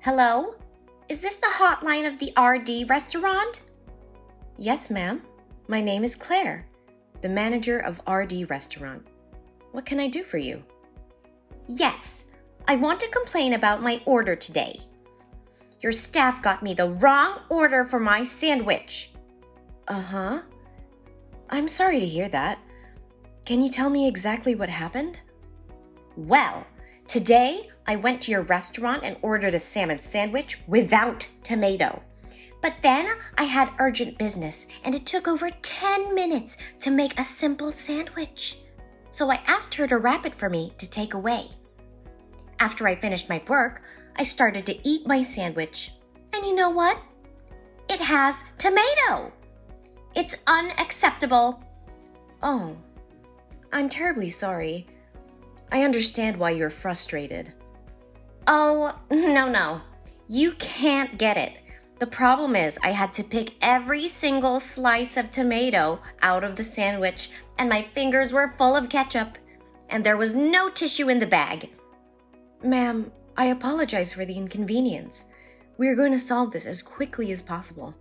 Hello? Is this the hotline of the RD restaurant? Yes, ma'am. My name is Claire, the manager of RD Restaurant. What can I do for you? Yes, I want to complain about my order today. Your staff got me the wrong order for my sandwich. Uh-huh. I'm sorry to hear that. Can you tell me exactly what happened? Well, today I went to your restaurant and ordered a salmon sandwich without tomato. But then I had urgent business and it took over 10 minutes to make a simple sandwich. So I asked her to wrap it for me to take away. After I finished my work, I started to eat my sandwich. And you know what? It has tomato. It's unacceptable. Oh, I'm terribly sorry. I understand why you're frustrated. Oh, no. You can't get it. The problem is I had to pick every single slice of tomato out of the sandwich, and my fingers were full of ketchup, and there was no tissue in the bag. Ma'am, I apologize for the inconvenience. We are going to solve this as quickly as possible.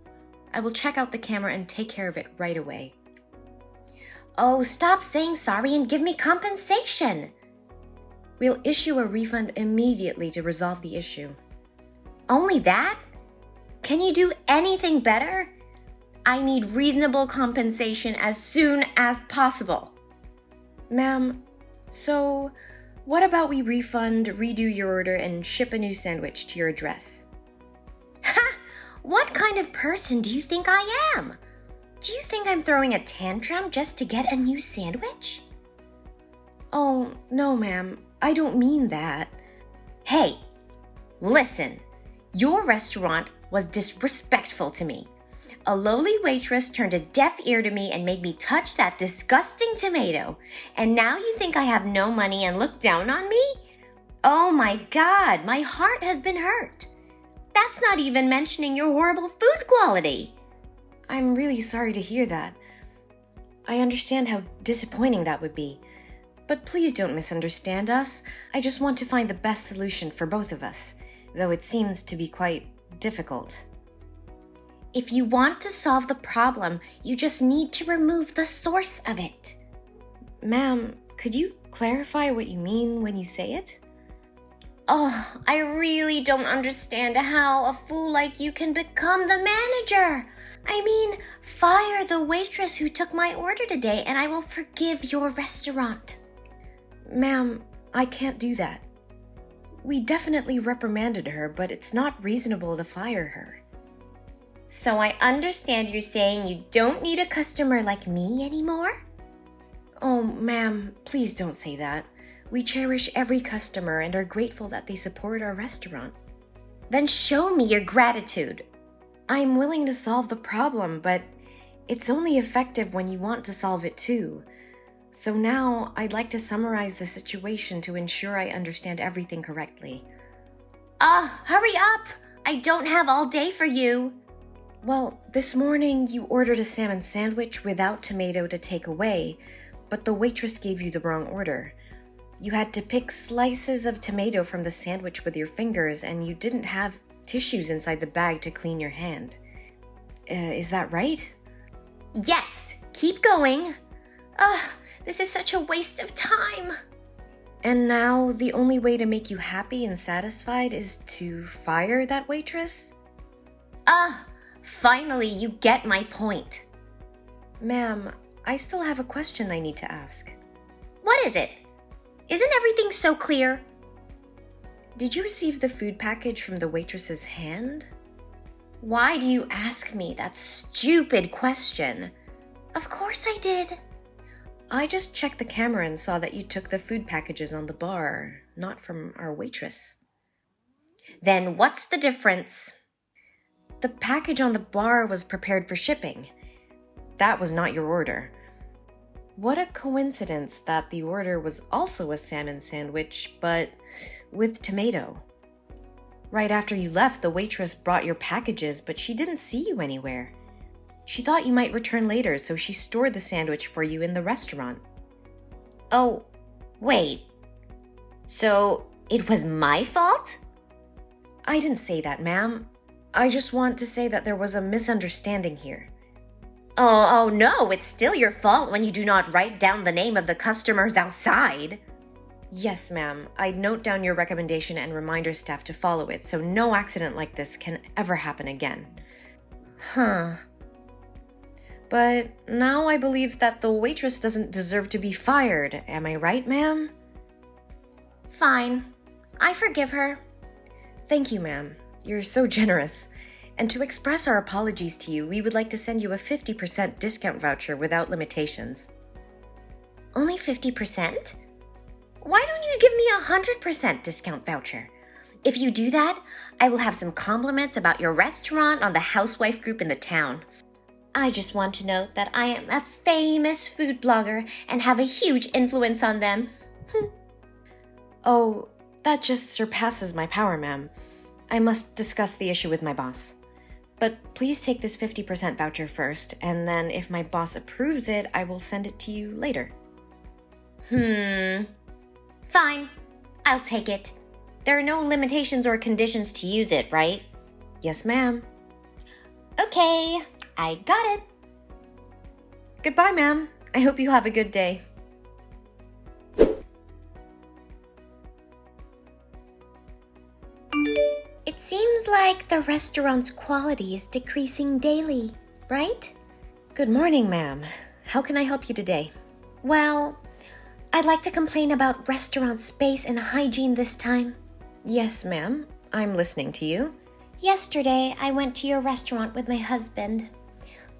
I will check out the camera and take care of it right away. Oh, stop saying sorry and give me compensation. We'll issue a refund immediately to resolve the issue. Only that? Can you do anything better? I need reasonable compensation as soon as possible. Ma'am, so what about we refund, redo your order, and ship a new sandwich to your address? Ha! What kind of person do you think I am? Do you think I'm throwing a tantrum just to get a new sandwich? Oh, no, ma'am. I don't mean that. Hey, listen. Your restaurant was disrespectful to me. A lowly waitress turned a deaf ear to me and made me touch that disgusting tomato. And now you think I have no money and look down on me? Oh my God, my heart has been hurt. That's not even mentioning your horrible food quality. I'm really sorry to hear that. I understand how disappointing that would be. But please don't misunderstand us. I just want to find the best solution for both of us, though it seems to be quite difficult. If you want to solve the problem, you just need to remove the source of it. Ma'am, could you clarify what you mean when you say it? Oh, I really don't understand how a fool like you can become the manager. I mean, fire the waitress who took my order today and I will forgive your restaurant. Ma'am, I can't do that. We definitely reprimanded her, but it's not reasonable to fire her. So I understand you're saying you don't need a customer like me anymore? Oh, ma'am, please don't say that. We cherish every customer and are grateful that they support our restaurant. Then show me your gratitude. I'm willing to solve the problem, but it's only effective when you want to solve it too. So now I'd like to summarize the situation to ensure I understand everything correctly. Hurry up! I don't have all day for you. Well, this morning you ordered a salmon sandwich without tomato to take away, but the waitress gave you the wrong order. You had to pick slices of tomato from the sandwich with your fingers, and you didn't have tissues inside the bag to clean your hand. Is that right? Yes, keep going. This is such a waste of time. And now the only way to make you happy and satisfied is to fire that waitress? Finally you get my point. Ma'am, I still have a question I need to ask. What is it? Isn't everything so clear? Did you receive the food package from the waitress's hand? Why do you ask me that stupid question? Of course I did. I just checked the camera and saw that you took the food packages on the bar, not from our waitress. Then what's the difference? The package on the bar was prepared for shipping. That was not your order. What a coincidence that the order was also a salmon sandwich, but with tomato. Right after you left, the waitress brought your packages, but she didn't see you anywhere. She thought you might return later, so she stored the sandwich for you in the restaurant. Oh, wait. So it was my fault? I didn't say that, ma'am. I just want to say that there was a misunderstanding here. Oh no, it's still your fault when you do not write down the name of the customers outside. Yes, ma'am. I note down your recommendation and remind our staff to follow it, so no accident like this can ever happen again. Huh. But now I believe that the waitress doesn't deserve to be fired. Am I right, ma'am? Fine. I forgive her. Thank you, ma'am. You're so generous. And to express our apologies to you, we would like to send you a 50% discount voucher without limitations. Only 50%? Why don't you give me a 100% discount voucher? If you do that, I will have some compliments about your restaurant on the housewife group in the town. I just want to note that I am a famous food blogger and have a huge influence on them. Oh, that just surpasses my power, ma'am. I must discuss the issue with my boss. But please take this 50% voucher first, and then if my boss approves it, I will send it to you later. Fine. I'll take it. There are no limitations or conditions to use it, right? Yes, ma'am. Okay, I got it. Goodbye, ma'am. I hope you have a good day. It seems like the restaurant's quality is decreasing daily, right? Good morning, ma'am. How can I help you today? Well, I'd like to complain about restaurant space and hygiene this time. Yes, ma'am. I'm listening to you. Yesterday, I went to your restaurant with my husband.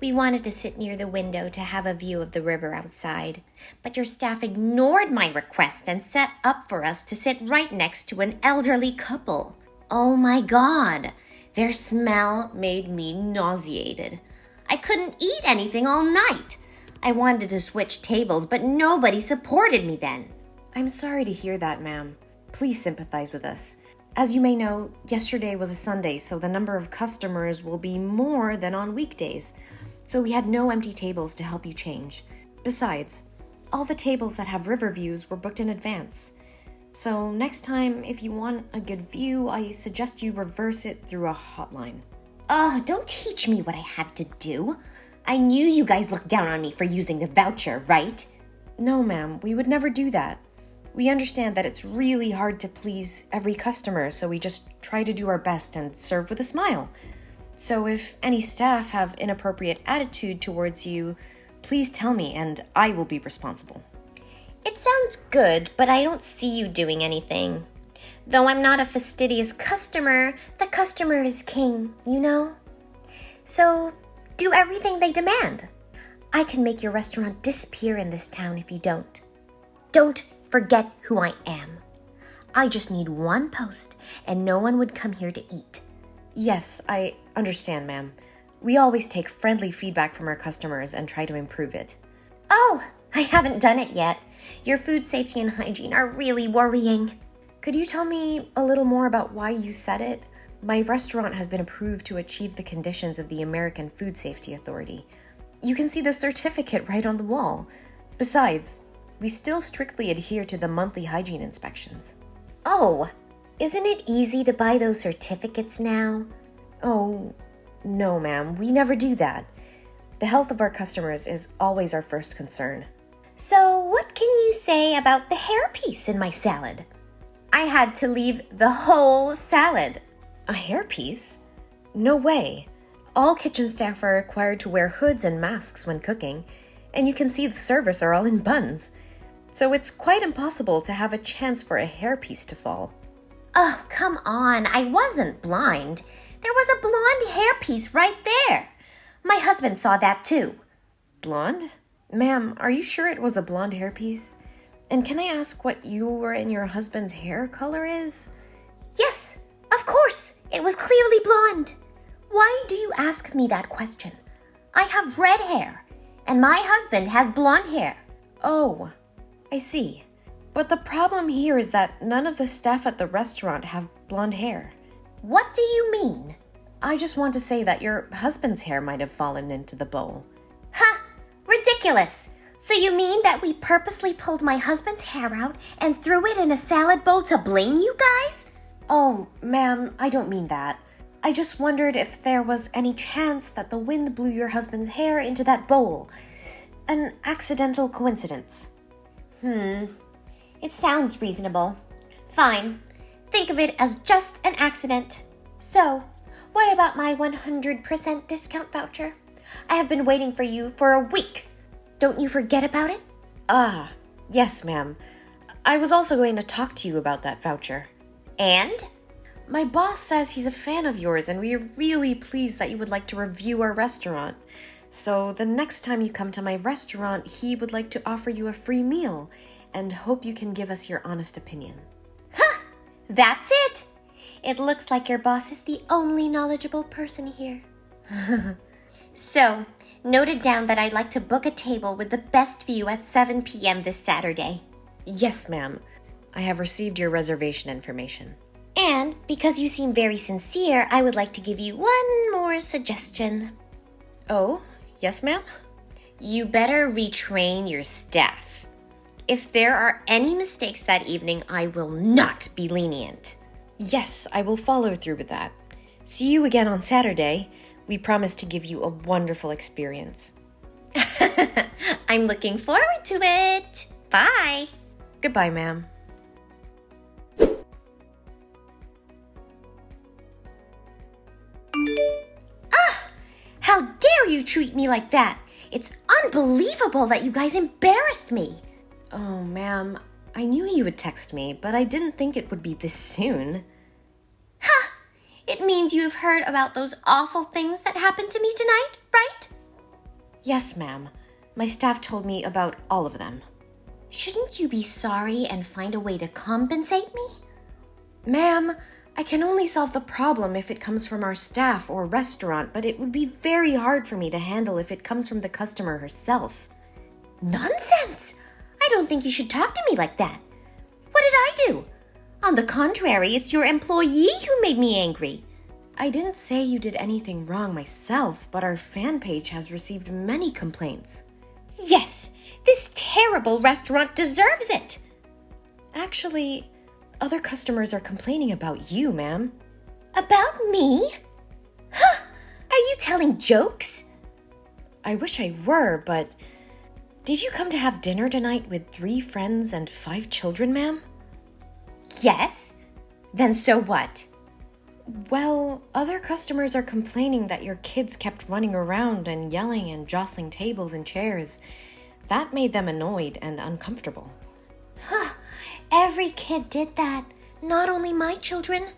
We wanted to sit near the window to have a view of the river outside, but your staff ignored my request and set up for us to sit right next to an elderly couple. Oh my God, their smell made me nauseated. I couldn't eat anything all night. I wanted to switch tables, but nobody supported me then. I'm sorry to hear that, ma'am. Please sympathize with us. As you may know, yesterday was a Sunday, so the number of customers will be more than on weekdays. So we had no empty tables to help you change. Besides, all the tables that have river views were booked in advance. So next time, if you want a good view, I suggest you reverse it through a hotline. Don't teach me what I have to do. I knew you guys looked down on me for using the voucher, right? No, ma'am, we would never do that. We understand that it's really hard to please every customer, so we just try to do our best and serve with a smile. So if any staff have inappropriate attitude towards you, please tell me and I will be responsible. It sounds good, but I don't see you doing anything. Though I'm not a fastidious customer, the customer is king, you know? So do everything they demand. I can make your restaurant disappear in this town if you don't. Don't forget who I am. I just need one post and no one would come here to eat. Yes, I understand, ma'am. We always take friendly feedback from our customers and try to improve it. Oh, I haven't done it yet. Your food safety and hygiene are really worrying. Could you tell me a little more about why you said it? My restaurant has been approved to achieve the conditions of the American Food Safety Authority. You can see the certificate right on the wall. Besides, we still strictly adhere to the monthly hygiene inspections. Oh, isn't it easy to buy those certificates now? Oh, no, ma'am, we never do that. The health of our customers is always our first concern. So what can you say about the hairpiece in my salad? I had to leave the whole salad. A hairpiece? No way. All kitchen staff are required to wear hoods and masks when cooking, and you can see the servers are all in buns. So it's quite impossible to have a chance for a hairpiece to fall. Oh, come on. I wasn't blind. There was a blonde hairpiece right there. My husband saw that too. Blonde? Ma'am, are you sure it was a blonde hairpiece? And can I ask what your and your husband's hair color is? Yes, of course. It was clearly blonde. Why do you ask me that question? I have red hair, and my husband has blonde hair. Oh, I see. But the problem here is that none of the staff at the restaurant have blonde hair. What do you mean? I just want to say that your husband's hair might have fallen into the bowl. Ha! Ridiculous! So you mean that we purposely pulled my husband's hair out and threw it in a salad bowl to blame you guys? Oh, ma'am, I don't mean that. I just wondered if there was any chance that the wind blew your husband's hair into that bowl. An accidental coincidence. It sounds reasonable. Fine. Think of it as just an accident. So, what about my 100% discount voucher? I have been waiting for you for a week. Don't you forget about it? Ah, yes, ma'am. I was also going to talk to you about that voucher. And? My boss says he's a fan of yours, and we are really pleased that you would like to review our restaurant. So the next time you come to my restaurant, he would like to offer you a free meal, and hope you can give us your honest opinion. Ha! That's it! It looks like your boss is the only knowledgeable person here. So, note it down that I'd like to book a table with the best view at 7 p.m. this Saturday. Yes, ma'am. I have received your reservation information. And because you seem very sincere, I would like to give you one more suggestion. Oh, yes, ma'am? You better retrain your staff. If there are any mistakes that evening, I will not be lenient. Yes, I will follow through with that. See you again on Saturday. We promise to give you a wonderful experience. I'm looking forward to it. Bye. Goodbye, ma'am. How dare you treat me like that? It's unbelievable that you guys embarrassed me. Oh, ma'am, I knew you would text me, but I didn't think it would be this soon. Ha! It means you've heard about those awful things that happened to me tonight, right? Yes, ma'am. My staff told me about all of them. Shouldn't you be sorry and find a way to compensate me? Ma'am, I can only solve the problem if it comes from our staff or restaurant, but it would be very hard for me to handle if it comes from the customer herself. Nonsense! I don't think you should talk to me like that. What did I do? On the contrary, it's your employee who made me angry. I didn't say you did anything wrong myself, but our fan page has received many complaints. Yes, this terrible restaurant deserves it. Actually, other customers are complaining about you, ma'am. About me? Huh! Are you telling jokes? I wish I were, but... Did you come to have dinner tonight with 3 friends and 5 children, ma'am? Yes. Then so what? Well, other customers are complaining that your kids kept running around and yelling and jostling tables and chairs. That made them annoyed and uncomfortable. Huh. Every kid did that. Not only my children.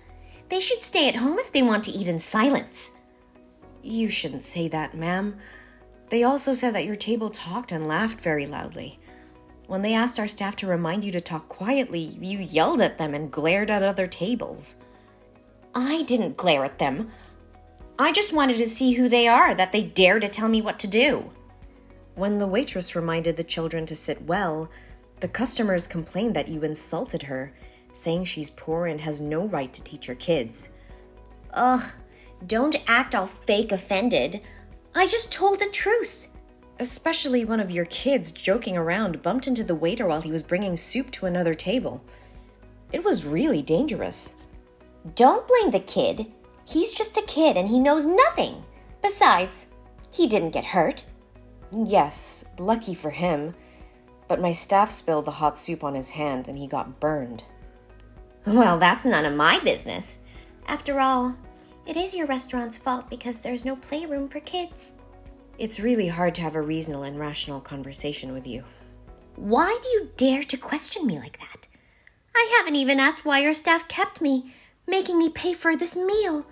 They should stay at home if they want to eat in silence. You shouldn't say that, ma'am. They also said that your table talked and laughed very loudly. When they asked our staff to remind you to talk quietly, you yelled at them and glared at other tables. I didn't glare at them. I just wanted to see who they are that they dare to tell me what to do. When the waitress reminded the children to sit well, the customers complained that you insulted her, saying she's poor and has no right to teach her kids. Ugh, don't act all fake offended. I just told the truth. Especially one of your kids joking around bumped into the waiter while he was bringing soup to another table. It was really dangerous. Don't blame the kid. He's just a kid and he knows nothing. Besides, he didn't get hurt. Yes, lucky for him. But my staff spilled the hot soup on his hand and he got burned. Well, that's none of my business. After all, it is your restaurant's fault because there's no playroom for kids. It's really hard to have a reasonable and rational conversation with you. Why do you dare to question me like that? I haven't even asked why your staff kept me, making me pay for this meal.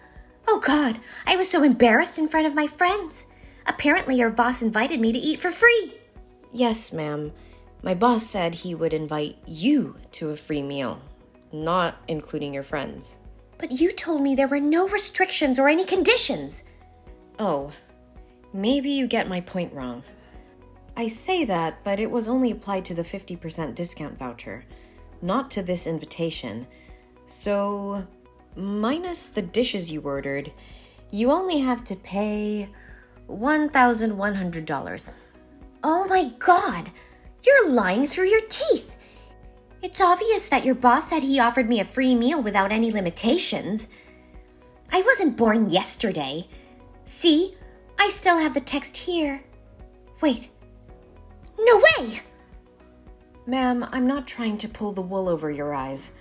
Oh God, I was so embarrassed in front of my friends. Apparently your boss invited me to eat for free. Yes, ma'am. My boss said he would invite you to a free meal, not including your friends. But you told me there were no restrictions or any conditions. Oh, maybe you get my point wrong. I say that, but it was only applied to the 50% discount voucher, not to this invitation. So, minus the dishes you ordered, you only have to pay $1,100. Oh my God! You're lying through your teeth. It's obvious that your boss said he offered me a free meal without any limitations. I wasn't born yesterday. See, I still have the text here. Wait. No way! Ma'am, I'm not trying to pull the wool over your eyes.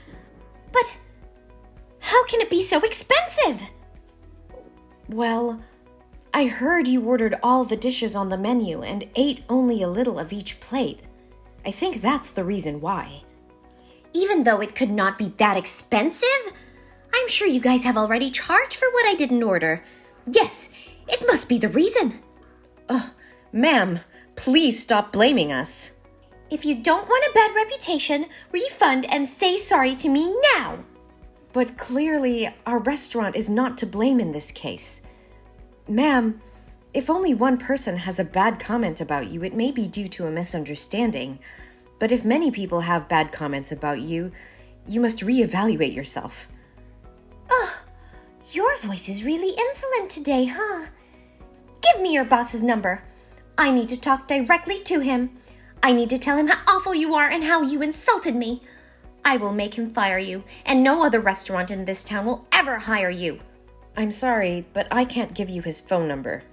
But how can it be so expensive? Well, I heard you ordered all the dishes on the menu and ate only a little of each plate. I think that's the reason why. Even though it could not be that expensive? I'm sure you guys have already charged for what I didn't order. Yes, it must be the reason. Ma'am, please stop blaming us. If you don't want a bad reputation, refund and say sorry to me now. But clearly, our restaurant is not to blame in this case. Ma'am, if only one person has a bad comment about you, it may be due to a misunderstanding. But if many people have bad comments about you, you must reevaluate yourself. Your voice is really insolent today, huh? Give me your boss's number. I need to talk directly to him. I need to tell him how awful you are and how you insulted me. I will make him fire you, and no other restaurant in this town will ever hire you. I'm sorry, but I can't give you his phone number.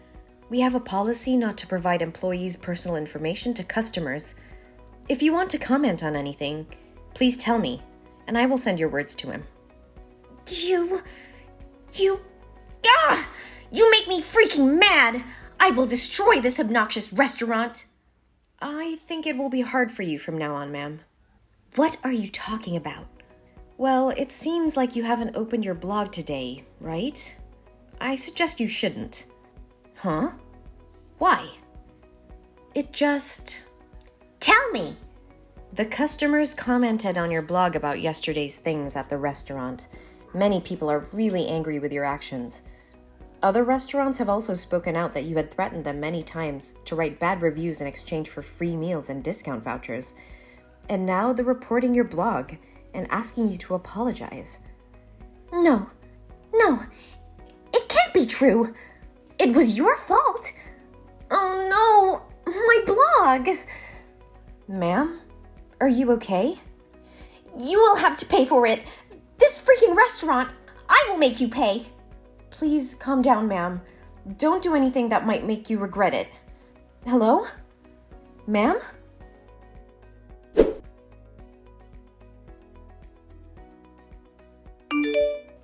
We have a policy not to provide employees' personal information to customers. If you want to comment on anything, please tell me, and I will send your words to him. You make me freaking mad. I will destroy this obnoxious restaurant. I think it will be hard for you from now on, ma'am. What are you talking about? Well, it seems like you haven't opened your blog today, right? I suggest you shouldn't. Huh? Why? It just... Tell me! The customers commented on your blog about yesterday's things at the restaurant. Many people are really angry with your actions. Other restaurants have also spoken out that you had threatened them many times to write bad reviews in exchange for free meals and discount vouchers. And now they're reporting your blog and asking you to apologize. No, it can't be true. It was your fault. Oh no, my blog. Ma'am, are you okay? You will have to pay for it. This freaking restaurant, I will make you pay. Please calm down, ma'am. Don't do anything that might make you regret it. Hello? Ma'am?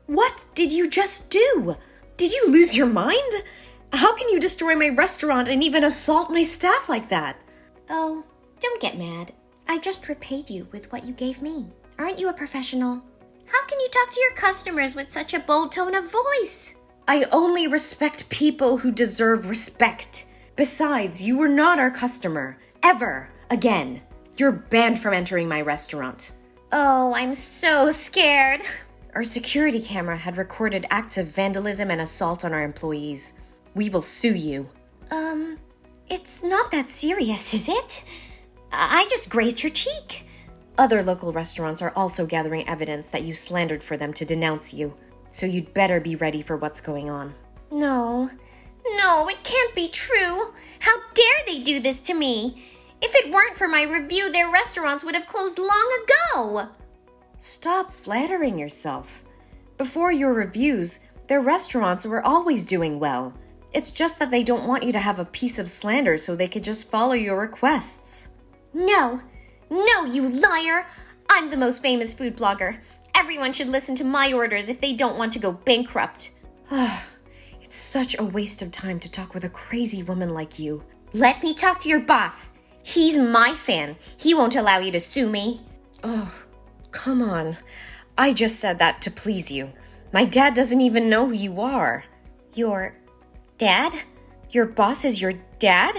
What did you just do? Did you lose your mind? How can you destroy my restaurant and even assault my staff like that? Oh, don't get mad. I just repaid you with what you gave me. Aren't you a professional? How can you talk to your customers with such a bold tone of voice? I only respect people who deserve respect. Besides, you were not our customer. Ever. Again. You're banned from entering my restaurant. Oh, I'm so scared. Our security camera had recorded acts of vandalism and assault on our employees. We will sue you. It's not that serious, is it? I just grazed her cheek. Other local restaurants are also gathering evidence that you slandered for them to denounce you. So you'd better be ready for what's going on. No, it can't be true. How dare they do this to me? If it weren't for my review, their restaurants would have closed long ago. Stop flattering yourself. Before your reviews, their restaurants were always doing well. It's just that they don't want you to have a piece of slander so they could just follow your requests. No, you liar. I'm the most famous food blogger. Everyone should listen to my orders if they don't want to go bankrupt. It's such a waste of time to talk with a crazy woman like you. Let me talk to your boss. He's my fan. He won't allow you to sue me. Oh, come on. I just said that to please you. My dad doesn't even know who you are. Your dad? Your boss is your dad?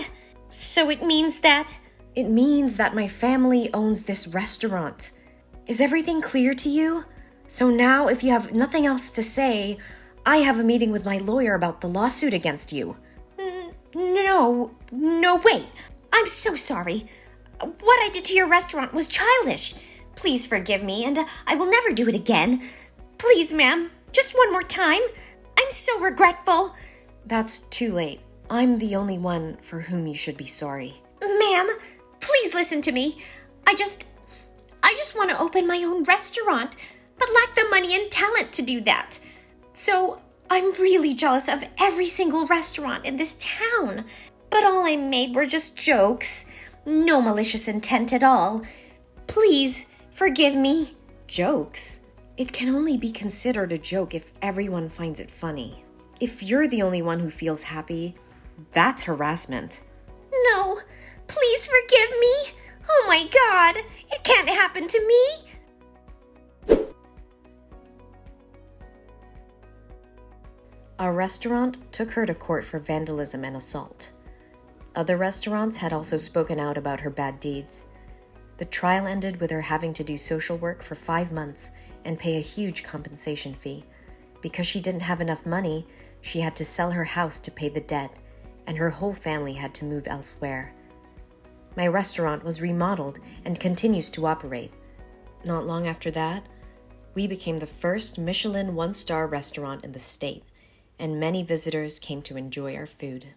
So it means that... It means that my family owns this restaurant. Is everything clear to you? So now, if you have nothing else to say, I have a meeting with my lawyer about the lawsuit against you. No, wait. I'm so sorry. What I did to your restaurant was childish. Please forgive me, and I will never do it again. Please, ma'am, just one more time. I'm so regretful. That's too late. I'm the only one for whom you should be sorry. Ma'am, please listen to me. I just want to open my own restaurant, but lack the money and talent to do that. So I'm really jealous of every single restaurant in this town. But all I made were just jokes. No malicious intent at all. Please forgive me. Jokes? It can only be considered a joke if everyone finds it funny. If you're the only one who feels happy, that's harassment. No, please forgive me. Oh my God, it can't happen to me. A restaurant took her to court for vandalism and assault. Other restaurants had also spoken out about her bad deeds. The trial ended with her having to do social work for 5 months and pay a huge compensation fee. Because she didn't have enough money, she had to sell her house to pay the debt, and her whole family had to move elsewhere. My restaurant was remodeled and continues to operate. Not long after that, we became the first Michelin 1-star restaurant in the state, and many visitors came to enjoy our food.